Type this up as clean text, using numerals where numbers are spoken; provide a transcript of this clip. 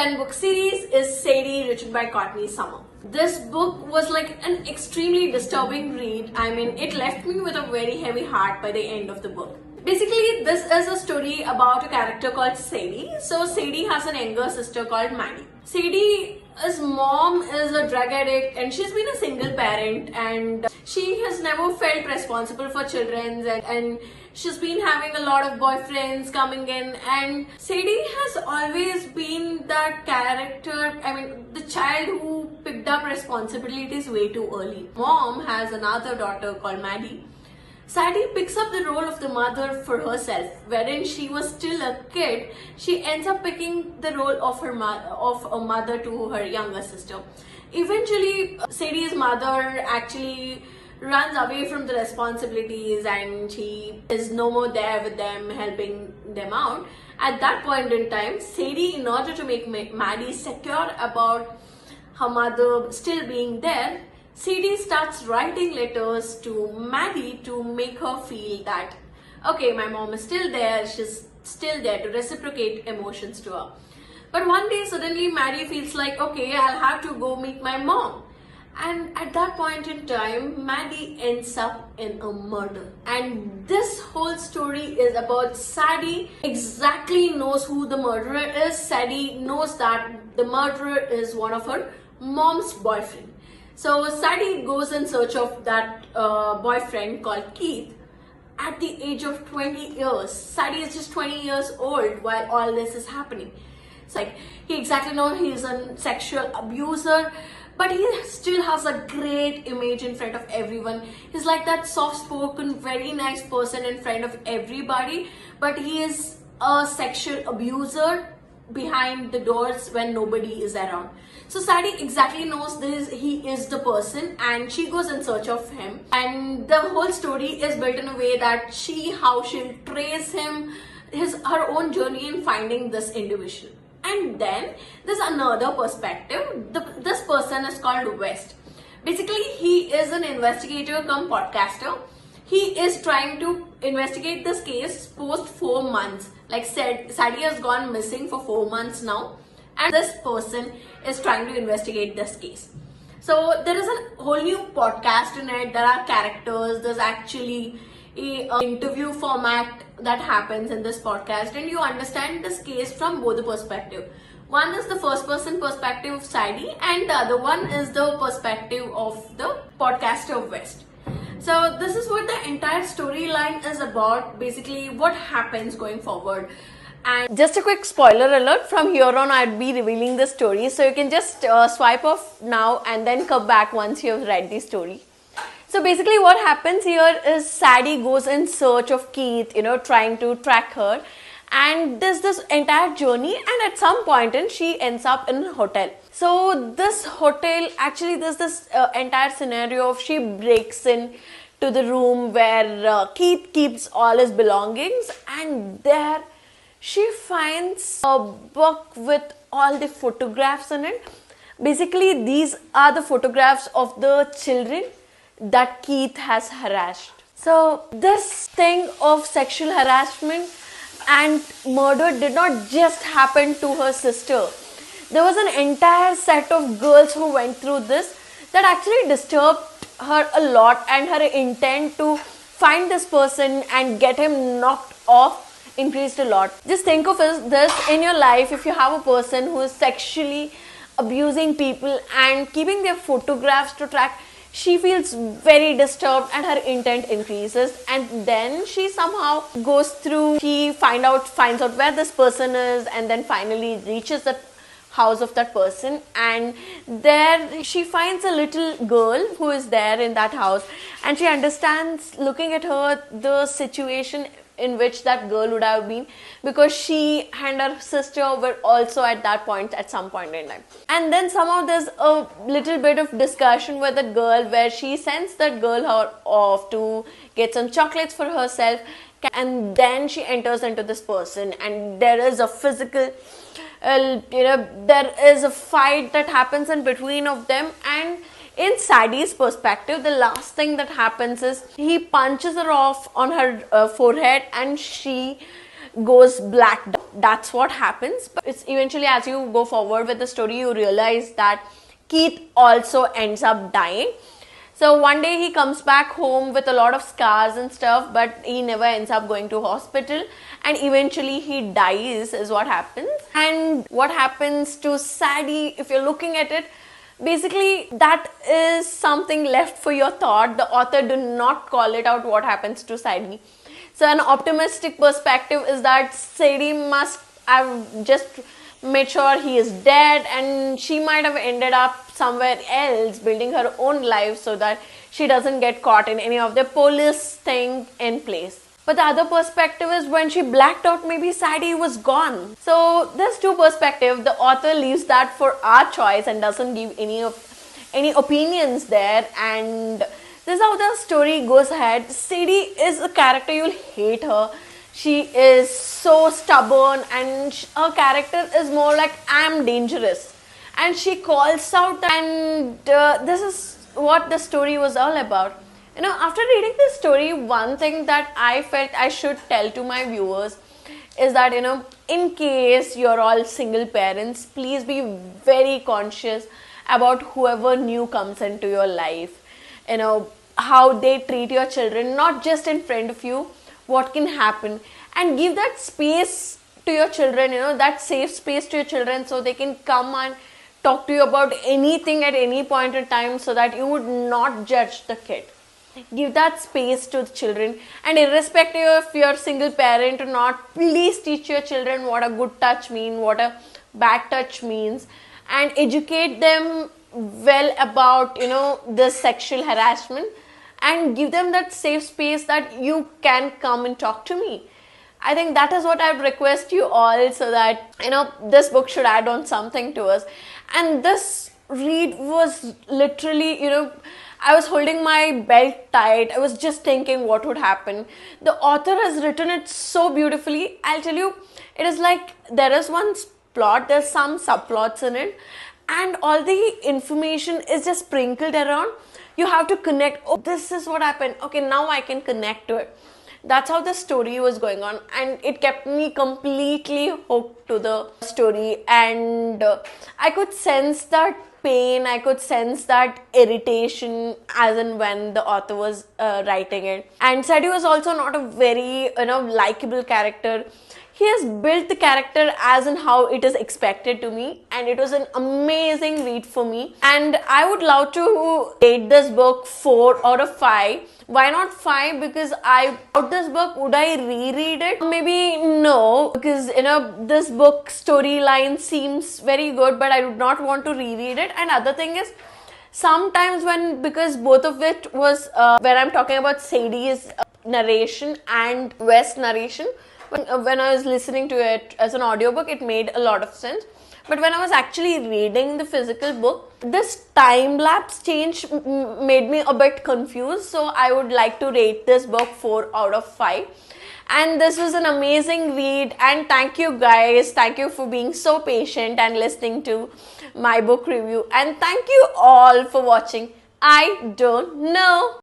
10 book series is Sadie, written by Courtney Summers. This book was like an extremely disturbing read. I mean, it left me with a very heavy heart by the end of the book. Basically, this is a story about a character called Sadie. So Sadie has an younger sister called Maddie. Sadie's mom is a drug addict and she's been a single parent, and she has never felt responsible for children, and she's been having a lot of boyfriends coming in, and Sadie has always been that character, I mean the child who picked up responsibilities way too early. Mom has another daughter called Maddie. Sadie picks up the role of the mother for herself. Wherein she was still a kid, she ends up picking the role of a mother to her younger sister. Eventually, Sadie's mother actually runs away from the responsibilities and she is no more there with them, helping them out. At that point in time, Sadie, in order to make Maddie secure about her mother still being there, Sadie starts writing letters to Maddie to make her feel that, okay, my mom is still there, she's still there, to reciprocate emotions to her. But one day suddenly Maddie feels like, okay, I'll have to go meet my mom. And at that point in time, Maddie ends up in a murder. And this whole story is about Sadie exactly knows who the murderer is. Sadie knows that the murderer is one of her mom's boyfriend. So Sadie goes in search of that boyfriend called Keith at the age of 20 years. Sadie is just 20 years old while all this is happening. It's like, he exactly knows he's a sexual abuser, but he still has a great image in front of everyone. He's like that soft-spoken, very nice person in front of everybody, but he is a sexual abuser behind the doors when nobody is around. So Sadie exactly knows this, he is the person, and she goes in search of him. And the whole story is built in a way that how she'll trace him, her own journey in finding this individual. And then there's another perspective. This person is called West. Basically, he is an investigator come podcaster. He is trying to investigate this case post 4 months. Like Sadie has gone missing for 4 months now, and this person is trying to investigate this case. So there is a whole new podcast in it. There are characters. There's actually a interview format that happens in this podcast, and you understand this case from both the perspective. One is the first person perspective of Sadie, and the other one is the perspective of the podcaster West. So this is what the entire storyline is about, basically what happens going forward. And just a quick spoiler alert, from here on I'd be revealing the story, so you can just swipe off now and then come back once you have read the story. So basically what happens here is Sadie goes in search of Keith, trying to track her, and there's this entire journey, and at some point she ends up in a hotel. So this hotel, actually there's this entire scenario of she breaks in to the room where Keith keeps all his belongings, and there she finds a book with all the photographs in it. Basically these are the photographs of the children that Keith has harassed. So this thing of sexual harassment and murder did not just happen to her sister. There was an entire set of girls who went through this that actually disturbed her a lot, and her intent to find this person and get him knocked off increased a lot. Just think of this in your life. If you have a person who is sexually abusing people and keeping their photographs to track, she feels very disturbed and her intent increases, and then she somehow goes through, she finds out where this person is, and then finally reaches the house of that person, and there she finds a little girl who is there in that house, and she understands, looking at her, the situation in which that girl would have been, because she and her sister were also at that point at some point in time. And then somehow there's a little bit of discussion with that girl where she sends that girl off to get some chocolates for herself, and then she enters into this person, and there is a physical there is a fight that happens in between of them. And in Sadie's perspective, the last thing that happens is he punches her off on her forehead, and she goes black. That's what happens. But it's eventually, as you go forward with the story, you realize that Keith also ends up dying. So one day he comes back home with a lot of scars and stuff, but he never ends up going to hospital, and eventually he dies is what happens. And what happens to Sadie, if you're looking at it, basically that is something left for your thought. The author do not call it out what happens to Sadie. So an optimistic perspective is that Sadie must have just made sure he is dead, and she might have ended up somewhere else building her own life so that she doesn't get caught in any of the police thing in place. But the other perspective is when she blacked out, maybe Sadie was gone. So there's two perspectives. The author leaves that for our choice and doesn't give any opinions there, and this is how the story goes ahead. Sadie is a character, you'll hate her. She is so stubborn, and her character is more like, I'm dangerous. And she calls out, and this is what the story was all about. You know, after reading this story, one thing that I felt I should tell to my viewers is that, you know, in case you're all single parents, please be very conscious about whoever new comes into your life. You know, how they treat your children, not just in front of you, what can happen, and give that space to your children, you know, that safe space to your children, so they can come and talk to you about anything at any point in time, so that you would not judge the kid. Give that space to the children, and irrespective if you're a single parent or not, please teach your children what a good touch means, what a bad touch means, and educate them well about, you know, the sexual harassment, and give them that safe space that you can come and talk to me. I think that is what I would request you all, so that, you know, this book should add on something to us. And this read was literally, you know, I was holding my belt tight. I was just thinking what would happen. The author has written it so beautifully. I'll tell you, it is like there is one plot, there's some subplots in it, and all the information is just sprinkled around. You have to connect. Oh, this is what happened. Okay, now I can connect to it. That's how the story was going on, and it kept me completely hooked to the story. And I could sense that pain, I could sense that irritation as in when the author was writing it. And Sadie was also not a very, you know, likable character. He has built the character as in how it is expected to me, and it was an amazing read for me. And I would love to rate this book 4 out of 5. Why not 5? Because I wrote this book. Would I reread it? Maybe no, because, you know, this book storyline seems very good, but I do not want to reread it. And other thing is, sometimes because both of it was when I'm talking about Sadie's narration and West's narration, when I was listening to it as an audiobook, it made a lot of sense. But when I was actually reading the physical book, this time lapse change made me a bit confused. So I would like to rate this book 4 out of 5. And this was an amazing read. And thank you guys. Thank you for being so patient and listening to my book review. And thank you all for watching I Don't Know.